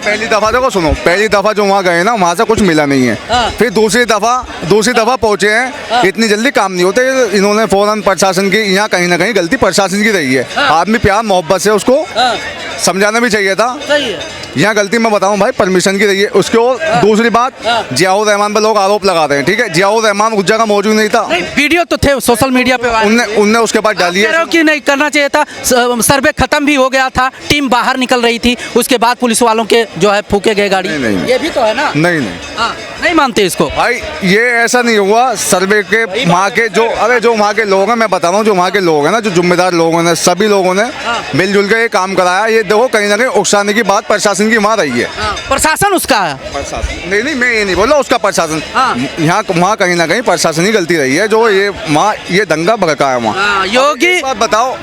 पहली दफा देखो सुनो, पहली दफा जो वहाँ गए ना वहाँ से कुछ मिला नहीं है। फिर दूसरी दफा पहुंचे हैं, इतनी जल्दी काम नहीं होते। इन्होंने फौरन प्रशासन की, यहाँ कहीं ना कहीं गलती प्रशासन की रही है। आदमी प्यार मोहब्बत से उसको समझाना भी चाहिए था। यहाँ गलती मैं बताऊं भाई परमिशन की रही है उसके। और दूसरी बात, जियाउर रहमान पर लोग आरोप लगाते हैं, ठीक है, जियाउर रहमान उस जगह मौजूद नहीं था। वीडियो तो थे सोशल मीडिया पे, उनने उसके बाद डाली है कि नहीं करना चाहिए था। सर्वे खत्म भी हो गया था, टीम बाहर निकल रही थी, उसके बाद पुलिस वालों के जो है फूके गए गाड़ी। ये भी तो है ना। नहीं मानते इसको भाई, ये ऐसा नहीं हुआ। सर्वे के वहाँ के जो वहाँ के लोग हैं, मैं बता रहा हूँ, जो वहाँ के लोग हैं ना, जो जिम्मेदार लोगों ने, सभी लोगों ने मिलजुल के ये काम कराया। ये देखो कहीं ना कहीं उकसाने की बात प्रशासन की वहाँ रही है। प्रशासन उसका है, प्रशासन नहीं, मैं ये नहीं बोल रहा उसका प्रशासन। यहाँ वहाँ कहीं ना कहीं प्रशासन की गलती रही है, जो ये वहाँ ये दंगा भड़का है वहाँ। योगी बात बताओ,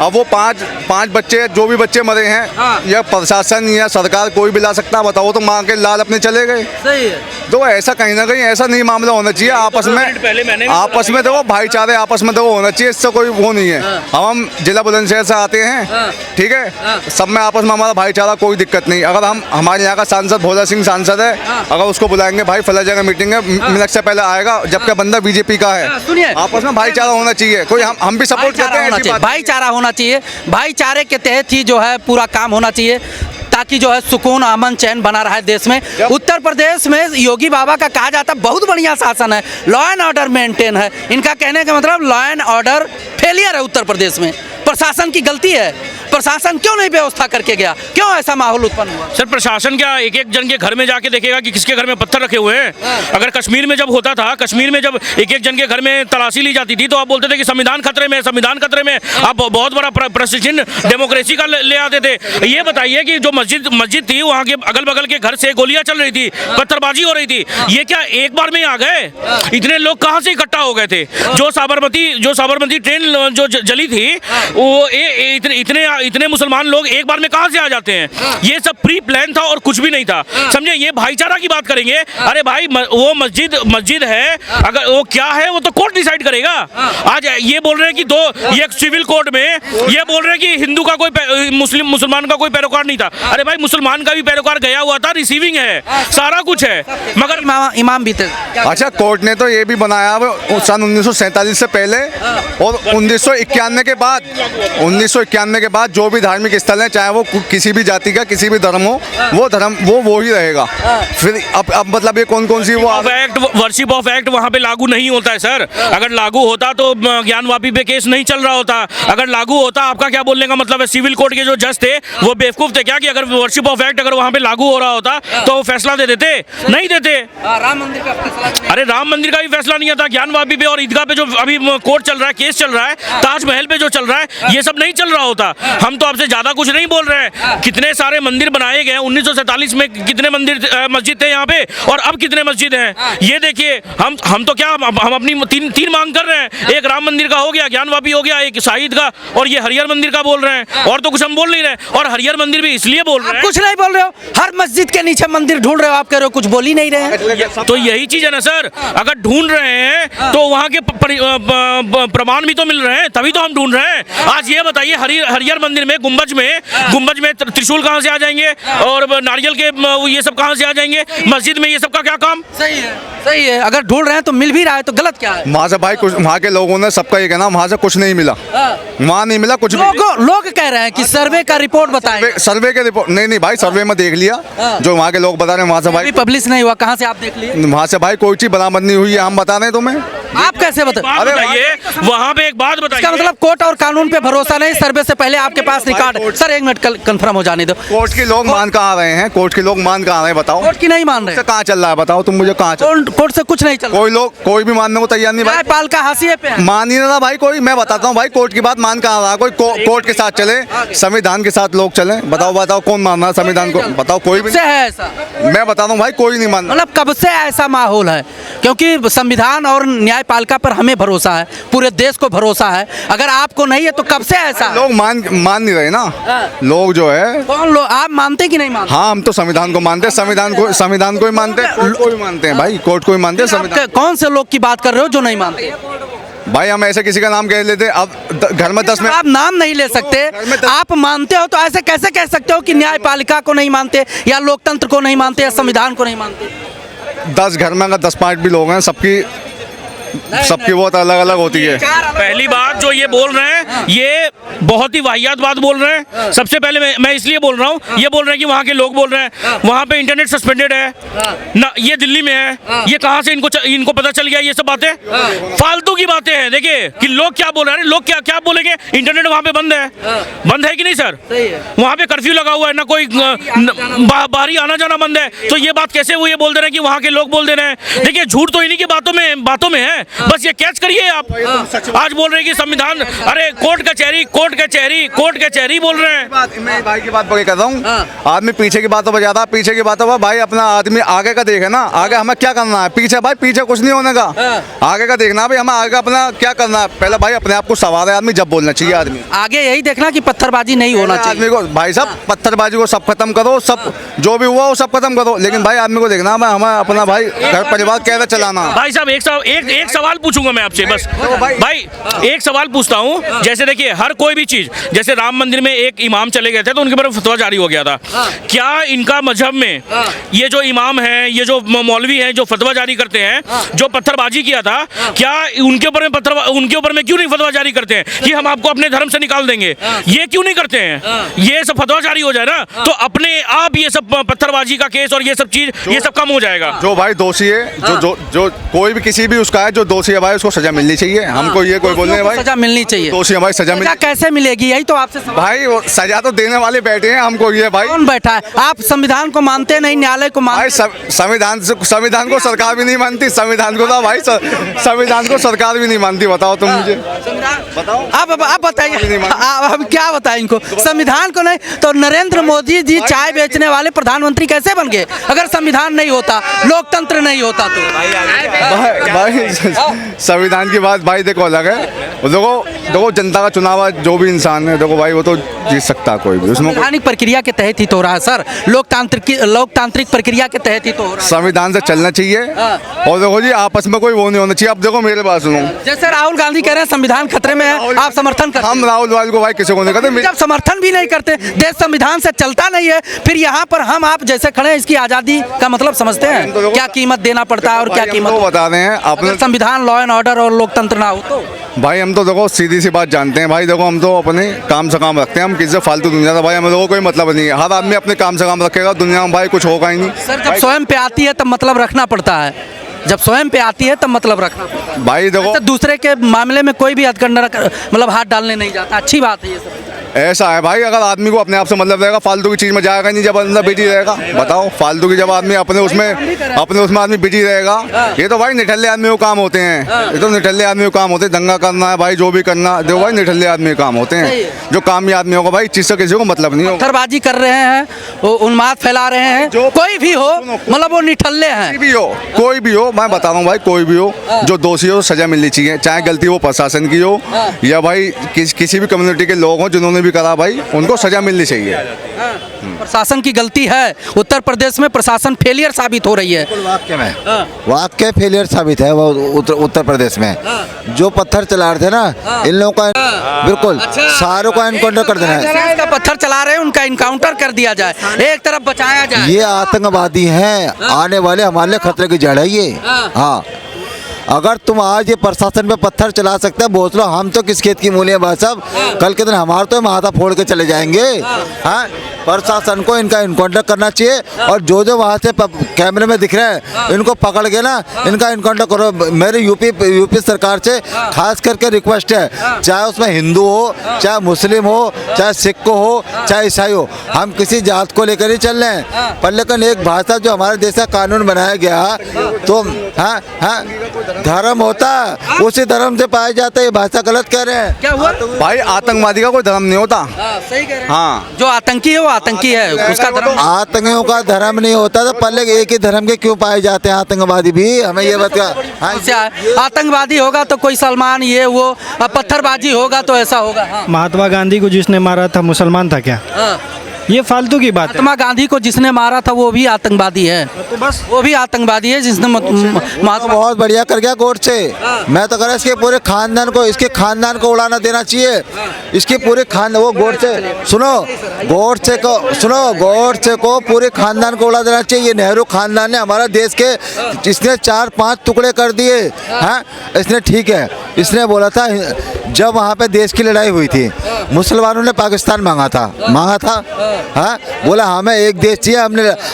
अब वो पाँच बच्चे, जो भी बच्चे मरे हैं, या प्रशासन या सरकार कोई भी ला सकता, बताओ तो माँ के लाल अपने चले गए। सही है। तो ऐसा कहीं ना कहीं ऐसा नहीं मामला होना चाहिए। आपस में देखो भाईचारे, आपस में देखो होना चाहिए, इससे कोई वो नहीं है। हम जिला बुलंदशहर से आते हैं, ठीक है, सब में आपस में हमारा भाईचारा, कोई दिक्कत नहीं। अगर हम, हमारे यहाँ का सांसद भोला सिंह सांसद है, अगर उसको बुलाएंगे भाई फला जगह मीटिंग है, मिनट से पहले आएगा, जबकि बंदा बीजेपी का है। सुनिए, आपस में भाईचारा होना चाहिए। कोई हम भी सपोर्ट करते हैं, भाईचारा होना चाहिए। भाईचारे के तहत ही जो है पूरा काम होना चाहिए, ताकि जो है सुकून, अमन, चैन बना रहा है देश में। उत्तर प्रदेश में योगी बाबा का कहा जाता है बहुत बढ़िया शासन है, लॉ एंड ऑर्डर मेंटेन है। इनका कहने का मतलब लॉ एंड ऑर्डर फेलियर है उत्तर प्रदेश में, प्रशासन की गलती है। प्रशासन क्यों नहीं व्यवस्था करके गया, क्यों ऐसा माहौल उत्पन्न हुआ? सर प्रशासन क्या एक एक जन के घर में जाके देखेगा कि किसके घर में पत्थर रखे हुए हैं? अगर कश्मीर में जब होता था, कश्मीर में जब एक एक जन के घर में तलाशी ली जाती थी, तो आप बोलते थे कि संविधान खतरे में, संविधान खतरे में। आप बहुत बड़ा प्रशिक्षण डेमोक्रेसी का ले आते थे। ये बताइए कि जो मस्जिद थी, वहाँ के अगल बगल के घर से गोलियां चल रही थी, पत्थरबाजी हो रही थी, ये क्या एक बार में आ गए? इतने लोग कहाँ से इकट्ठा हो गए थे? जो साबरमती ट्रेन जो जली थी, वो इतने मुसलमान लोग एक बार में कहां से आ जाते हैं? ये सब प्री प्लान था और कुछ भी नहीं था, समझे? ये भाईचारा की बात करेंगे। अरे भाई, वो मस्जिद है, अगर वो क्या है वो तो कोर्ट डिसाइड करेगा। आज ये बोल रहे हैं कि ये सिविल कोर्ट में ये बोल रहे हैं कि हिंदू का कोई मुसलमान का कोई पैरोकार नहीं था। अरे भाई, मुसलमान का भी पैरोकार गया हुआ था, रिसीविंग है, सारा कुछ है, मगर इमाम भी थे। अच्छा, कोर्ट ने तो ये भी बनाया सन 1947 से पहले और 1991 के बाद जो भी धार्मिक स्थल है, चाहे वो किसी भी जाति का, किसी भी धर्म हो, वो ही रहेगा। फिर अब मतलब ये कौन सी वो वर्शिप ऑफ एक्ट वहाँ पे लागू नहीं होता है सर। अगर लागू होता तो ज्ञानवापी पे केस नहीं चल रहा होता। अगर लागू होता, आपका क्या बोलने का मतलब है? सिविल कोर्ट के जो जज थे वो बेवकूफ थे क्या कि अगर वर्शिप ऑफ एक्ट अगर वहाँ पे लागू हो रहा होता तो वो फैसला दे देते? नहीं देते। राम मंदिर का फैसला, अरे राम मंदिर का भी फैसला नहीं आता, ज्ञानवापी पे और ईदगाह पे जो अभी कोर्ट चल रहा है, केस चल रहा है, ताजमहल पे जो चल रहा है, ये सब नहीं चल रहा होता। हम तो आपसे ज्यादा कुछ नहीं बोल रहे हैं। कितने सारे मंदिर बनाए गए, 1947 में कितने मस्जिद थे यहाँ पे, और अब कितने मस्जिद हैं ये देखिए। हम तो क्या, हम अपनी तीन मांग कर रहे हैं। एक राम मंदिर का हो गया, ज्ञानवापी हो गया, एक शहीद का, और ये हरिहर मंदिर का बोल रहे हैं। और तो कुछ हम बोल नहीं रहे। और हरिहर मंदिर भी इसलिए बोल रहे हैं, कुछ नहीं बोल रहे हो, हर मस्जिद के नीचे मंदिर ढूंढ रहे हो, आप कह रहे हो कुछ बोल ही नहीं रहे हैं। तो यही चीज है ना सर, अगर ढूंढ रहे हैं तो वहाँ के प्रमाण भी तो मिल रहे हैं, तभी तो हम ढूंढ रहे हैं। आज ये बताइए, हरिहर मंदिर में गुंबज में त्रिशूल कहाँ से आ जाएंगे, और नारियल के ये सब कहाँ से आ जाएंगे? मस्जिद में ये सब का क्या काम? सही है। अगर ढूंढ रहे हैं तो मिल भी रहा है तो गलत क्या है? वहाँ से भाई कुछ, वहाँ के लोगों ने सबका ये कहना, वहाँ से कुछ नहीं मिला, वहाँ नहीं मिला कुछ। लोग कह रहे हैं कि सर्वे का रिपोर्ट बताएं। सर्वे के रिपोर्ट नहीं भाई, सर्वे में देख लिया जो वहाँ के लोग बता रहे हैं, वहाँ से भाई पब्लिश नहीं हुआ। कहाँ से आप देख लिए? वहाँ से भाई कोई चीज बरामद नहीं हुई है, हम बता रहे हैं तुम्हें। आप कैसे बताइए? वहाँ पे एक बात बताइए, इसका मतलब कोर्ट और कानून पे भरोसा नहीं, सर्वे से पहले आपके पास रिकॉर्ड। सर एक मिनट कंफर्म हो जाने दो। कोर्ट के लोग मान कहाँ रहे हैं? कोर्ट के लोग मान कहाँ रहे हैं बताओ? कोर्ट की नहीं मान रहे, कहाँ चल रहा है बताओ तुम मुझे? कहाँ कोर्ट से कुछ नहीं चल रहा। कोई भी मानने को तैयार नहीं भाई। पाल का हाशिए पे मान ही ना भाई कोई। मैं बताता हूँ भाई, कोर्ट की बात मान कहाँ रहा? कोई कोर्ट के साथ चले, संविधान के साथ लोग चले, बताओ कौन मान रहा संविधान को? बताओ कोई भी है ऐसा? मैं बताता हूँ भाई, कोई नहीं मान रहा। मतलब कब से ऐसा माहौल है? क्योंकि संविधान और न्यायपालिका पर हमें भरोसा है, पूरे देश को भरोसा है। अगर आपको नहीं है तो कब से ऐसा? लोग मान नहीं रहे ना, लोग जो है। कौन लोग? आप मानते कि नहीं मानते? हाँ, हम तो संविधान को मानते हैं, संविधान को ही मानते हैं, कोर्ट को भी मानते हैं भाई, कोर्ट को ही मानते हैं। संविधान कौन से लोग की बात कर रहे हो जो नहीं मानते? भाई हम ऐसे किसी का नाम कह लेते, अब घर में 10 में आप नाम नहीं ले सकते, आप मानते हो तो ऐसे कैसे कह सकते हो कि न्यायपालिका को नहीं मानते या लोकतंत्र को नहीं मानते या संविधान को नहीं मानते? 10 घर में अगर 10 पाँच भी लोग हैं, सबकी बहुत अलग अलग होती है। पहली बात जो ये बोल रहे हैं ये बहुत ही वाहियात बात बोल रहे हैं। सबसे पहले मैं इसलिए बोल रहा हूँ, ये बोल रहे हैं कि वहाँ के लोग बोल रहे हैं वहाँ पे इंटरनेट सस्पेंडेड है ना, ये दिल्ली में है, ये कहाँ से इनको पता चल गया? ये सब बातें फालतू की बातें हैं। देखिए कि लोग क्या बोल रहे हैं, लोग क्या बोलेंगे? इंटरनेट वहाँ पे बंद है कि नहीं सर? वहाँ पे कर्फ्यू लगा हुआ है, ना कोई बाहरी आना जाना बंद है, तो ये बात कैसे वो ये बोल दे रहे हैं कि वहाँ के लोग बोल दे रहे हैं? देखिए झूठ तो इन्हीं की बातों में है, बस ये कैच करिए आप। आज बोल रहे हैं कि संविधान, अरे कोर्ट कचहरी बोल रहे हैं। मैं भाई की बात बड़ी कर रहा हूँ, आदमी पीछे की बातों पर ज्यादा, पीछे की बातों पर भाई अपना आदमी आगे का देखे ना, आगे हमें क्या करना है, पीछे कुछ नहीं होने का, आगे का देखना भाई, हमें आगे अपना क्या करना है। पहले भाई अपने आप को सवार है आदमी, जब बोलना चाहिए आदमी आगे यही देखना कि पत्थरबाजी नहीं होना चाहिए आदमी को। भाई साहब पत्थरबाजी को सब खत्म करो, सब जो भी हुआ वो सब खत्म करो, लेकिन भाई आदमी को देखना है हमें अपना भाई घर परिवार कैसे चलाना। भाई साहब एक सवाल पूछूंगा मैं आपसे, बस भाई एक सवाल पूछता हूँ। जैसे देखिए हर कोई भी चीज, जैसे राम मंदिर में एक इमाम चले गए थे तो उनके ऊपर फतवा जारी हो गया था। क्या इनका मजहब में ये जो इमाम है, ये जो मौलवी हैं जो फतवा जारी करते हैं, जो पत्थरबाजी किया था, क्या उनके ऊपर में क्यों नहीं फतवा जारी करते हैं कि हम आपको अपने धर्म से निकाल देंगे? ये क्यों नहीं करते हैं? ये सब फतवा जारी हो जाए ना तो अपने आप ये सब पत्थरबाजी का केस और ये सब चीज ये सब कम हो जाएगा। जो भाई दोषी है, जो कोई भी किसी भी उसका है, जो दोषी है भाई उसको सजा मिलनी चाहिए। हमको ये कोई बोलने भाई सजा मिलनी चाहिए, दोषी है भाई सजा मिलनी। कैसे मिलेगी यही तो आपसे भाई वो सजा तो देने वाले बैठे हैं, हमको ये भाई कौन बैठा है? आप संविधान को मानते नहीं, न्यायालय को भाई संविधान को सरकार भी नहीं मानती, संविधान को भाई संविधान को सरकार भी नहीं मानती। बताओ तुम मुझे, बताओ आप बताइए, अब क्या बताएं इनको? संविधान को नहीं तो नरेंद्र मोदी जी चाय बेचने वाले प्रधानमंत्री कैसे बन गए? अगर संविधान नहीं होता, लोकतंत्र नहीं होता तो भाई संविधान की बात भाई देखो अलग है। देखो जनता का चुनाव है, जो भी इंसान है देखो भाई वो तो जीत सकता है कोई भी, उसमें संवैधानिक प्रक्रिया के तहत ही तो हो रहा है सर, लोकतांत्रिक प्रक्रिया के तहत ही तो हो रहा है। संविधान से चलना चाहिए और देखो जी आपस में कोई वो नहीं होना चाहिए। अब देखो मेरे बात सुनो, जैसे राहुल गांधी कह रहे हैं संविधान खतरे में है, आप समर्थन करते? हम राहुल को भाई किसी को नहीं करते। जब समर्थन भी नहीं करते, देश संविधान से चलता नहीं है, फिर यहाँ पर हम आप जैसे खड़े हैं, इसकी आजादी का मतलब समझते हैं? क्या कीमत देना पड़ता है और क्या कीमत बता रहे हैं अपने संविधान, लॉ एंड ऑर्डर और लोकतंत्र ना हो तो? भाई हम तो देखो सीधी सी बात जानते हैं भाई, देखो हम तो अपने काम से काम रखते हैं, हम किसी से फालतू दुनिया का भाई हमें लोगों को कोई मतलब नहीं है। हर आदमी अपने काम से काम रखेगा, दुनिया में भाई कुछ होगा ही नहीं। सर जब स्वयं पे आती है तब मतलब रखना पड़ता है, जब स्वयं पे आती है तब मतलब रखना पड़ता है। भाई देखो दूसरे के मामले में कोई भी हथकंडा मतलब हाथ डालने नहीं जाता, अच्छी बात है ये सब। ऐसा है भाई, अगर आदमी को अपने आप से मतलब रहेगा, फालतू की चीज में जाएगा नहीं, जब अंदर बिजी रहेगा। बताओ फालतू की जब आदमी अपने उसमें आदमी बिजी रहेगा, ये तो भाई निठल्ले आदमी को काम होते हैं, ये तो निठल्ले आदमी को काम होते हैं। दंगा करना है भाई, जो भी करना देखो भाई निठल्ले आदमी के काम होते हैं। जो कामी आदमी होगा भाई चीज से किसी को मतलब नहीं होगा। पत्थरबाजी कर रहे हैं, वो उन्माद फैला रहे हैं, कोई भी हो मतलब वो निठल्ले हैं। कोई भी हो मैं बता रहा हूँ भाई, कोई भी हो जो दोषी हो सजा मिलनी चाहिए, चाहे गलती वो प्रशासन की हो या भाई किसी भी कम्युनिटी के लोग हो जिन्होंने भी करा भाई उनको सजा मिलनी चाहिए। प्रशासन की गलती है, उत्तर प्रदेश में प्रशासन फेलियर साबित हो रही है। वाकई फेलियर साबित है वो उत्तर प्रदेश में। जो पत्थर चला रहे थे ना इन लोगों का बिल्कुल सारों का इनकाउंटर कर देना है। का पत्थर चला रहे हैं उनका इनकाउंटर कर दिया जाए, एक तरफ बचाया जाए। ये आतंकवादी हैं, आने वाले हमारे लिए खतरे की जड़ है ये। हाँ अगर तुम आज ये प्रशासन पे पत्थर चला सकते हैं बोझ लो, हम तो किस खेत की मूली है भाई साहब, कल के दिन हमारे तो माथा फोड़ के चले जाएंगे। हाँ प्रशासन को इनका इनकाउंटर करना चाहिए और जो वहाँ से कैमरे में दिख रहे हैं इनको पकड़ के ना इनका इनकाउंटर करो। मेरी यूपी सरकार से खास करके रिक्वेस्ट है, चाहे उसमें हिंदू हो, चाहे मुस्लिम हो, चाहे सिख हो, चाहे ईसाई हो, हम किसी जात को लेकर ही चल रहे हैं, पर लेकिन एक भाषा जो हमारे देश का कानून बनाया गया तो हाँ धर्म होता है, उसी धर्म से पाया जाता है। ये भाषा गलत कह रहे हैं। क्या हुआ भाई आतंकवादी का कोई धर्म नहीं होता। सही कह रहे हैं। हाँ जो आतंकी है वो आतंकी है, उसका धर्म। आतंकियों का धर्म नहीं होता तो पहले एक ही धर्म के क्यों पाए जाते हैं आतंकवादी भी? हमें ये बता। आतंकवादी होगा तो कोई सलमान ये वो, पत्थरबाजी होगा तो ऐसा होगा। महात्मा गांधी को जिसने मारा था मुसलमान था क्या? ये फालतू की बात है। महात्मा गांधी को जिसने मारा था वो भी आतंकवादी है, तो बस वो भी आतंकवादी है जिसने तो महात्मा बहुत बढ़िया कर गया गोडसे। मैं तो कह रहा इसके पूरे खानदान को, इसके खानदान को उड़ाना देना चाहिए। इसके पूरे वो गोडसे गोडसे को पूरे खानदान को उड़ा देना चाहिए। ये नेहरू खानदान ने हमारा देश के इसने 4-5 टुकड़े कर दिए हैं। इसने ठीक है, इसने बोला था जब वहाँ पे देश की लड़ाई हुई थी मुसलमानों ने पाकिस्तान मांगा था हाँ, बोला हमें एक देश चाहिए,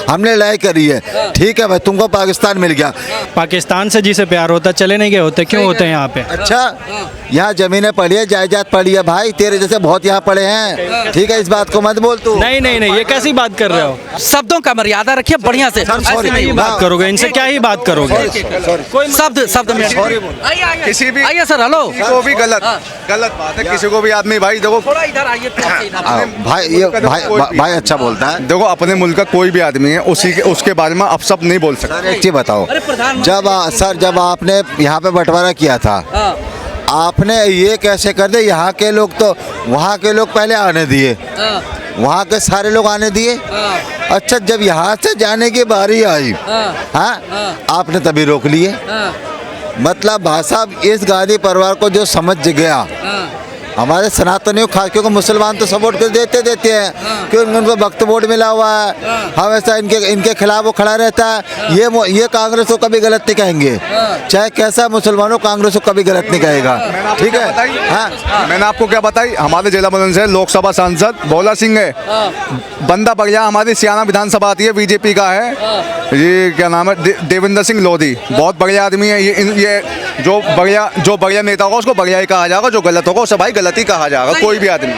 हमने लड़ाई करी है, ठीक है भाई तुमको पाकिस्तान मिल गया। पाकिस्तान से जिसे प्यार होता चले नहीं गए होते, क्यों होते हैं यहाँ पे? अच्छा, यहाँ जमीनें पड़ी है, जायदाद पड़ी है भाई, तेरे जैसे बहुत यहाँ पड़े हैं, ठीक है इस बात को मत बोल तू। नहीं, ये कैसी बात कर रहे हो? शब्दों का मर्यादा रखिए बढ़िया से। Sir, sorry. ऐसे नहीं बात करोगे इनसे, क्या ही बात करोगे? शब्द में किसी भी आइए सर, हेलो किसी को भी गलत बात है, किसी को भी आदमी भाई देखो थोड़ा इधर आइए, थोड़ा इधर। भाई अच्छा बोलता है। देखो अपने मुल्क का कोई भी आदमी है उसके बारे में अपशब्द नहीं बोल सकता। सर एक चीज बताओ, अरे प्रधानमंत्री जब आपने यहाँ पे बंटवारा किया था, आपने ये कैसे कर दे, यहाँ के लोग तो वहाँ के लोग पहले आने दिए, वहाँ के सारे लोग आने दिए। अच्छा, जब यहाँ से जाने की बारी आई हाँ, आपने तभी रोक लिए। मतलब भाई साहब, इस गांधी परिवार को जो समझ गया, हमारे सनातनियों खास क्योंकि मुसलमान तो सपोर्ट कर देते हैं क्योंकि उनको वक्त वोट मिला हुआ है, हमेशा इनके खिलाफ वो खड़ा रहता है। ये कांग्रेस को कभी गलत नहीं कहेंगे, चाहे कैसा मुसलमानों कांग्रेस को कभी गलत नहीं कहेगा, ठीक है। हाँ, मैंने आपको क्या बताई, हमारे जिला बदन से लोकसभा सांसद भोला सिंह है, बंदा बढ़िया, हमारी सियाना विधानसभा आती है, बीजेपी का है, ये क्या नाम है, देवेंद्र सिंह लोधी, बहुत बढ़िया आदमी है। ये जो बढ़िया नेता होगा उसको बढ़िया ही कहा जाएगा, जो गलत होगा उसे भाई गलत ही कहा जाएगा, कोई भी आदमी।